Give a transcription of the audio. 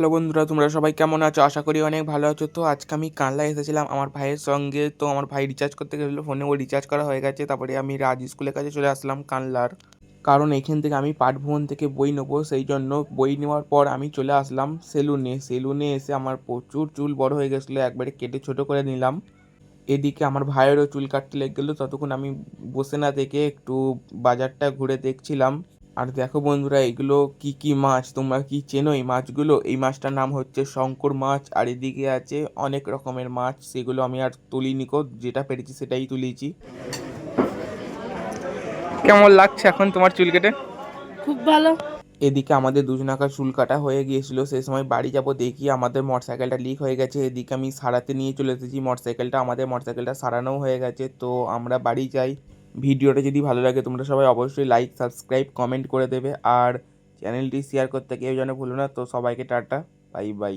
Hello বন্ধুরা, তোমরা সবাই কেমন আছো? আশা করি অনেক ভালো আছো। তো আজকে আমি কানলা এসেছিলাম আমার ভাইয়ের সঙ্গে। তো আমার ভাই রিচার্জ করতে গেছিলো ফোনে, ও রিচার্জ করা হয়ে গেছে। তারপরে আমি রাজ স্কুলের কাছে চলে আসলাম কানলার, কারণ এখান থেকে আমি পাঠভবন থেকে বই নেবো। সেই জন্য বই নেওয়ার পর আমি চলে আসলাম সেলুনে এসে আমার প্রচুর চুল বড় হয়ে গেছিলো, একবারে কেটে ছোট করে নিলাম। এদিকে আমার ভাইয়েরও চুল কাটতে লেগে গেলো, ততক্ষণ আমি বসে না থেকে একটু বাজারটা ঘুরে দেখছিলাম। আর দেখো বন্ধুরা, এগুলো কি কি মাছ, তোমরা কি চেনো এই মাছগুলো? এই মাছটার নাম হচ্ছে শঙ্কর মাছ। আর এদিকে আছে অনেক রকমের মাছ, সেগুলো আমি আর তুলিনি কো, যেটা পেরেছি সেটাই তুলেছি। কেমন লাগছে এখন তোমার চুল কেটে? খুব ভালো। এদিকে আমাদের দুজনাকার চুল কাটা হয়ে গিয়েছিল, সেই সময় বাড়ি যাব, দেখি আমাদের মোটরসাইকেলটা লিক হয়ে গেছে। এদিকে আমি সারাতে নিয়ে চলে এসেছি মোটরসাইকেলটা, আমাদের মোটরসাইকেলটা সারানোও হয়ে গেছে। তো আমরা বাড়ি যাই। ভিডিওটা যদি ভালো লাগে তোমরা সবাই অবশ্যই লাইক, সাবস্ক্রাইব, কমেন্ট করে দেবে, আর চ্যানেলটি শেয়ার করতে কেউ যেন ভুলো না। তো সবাইকে টাটা, বাই বাই।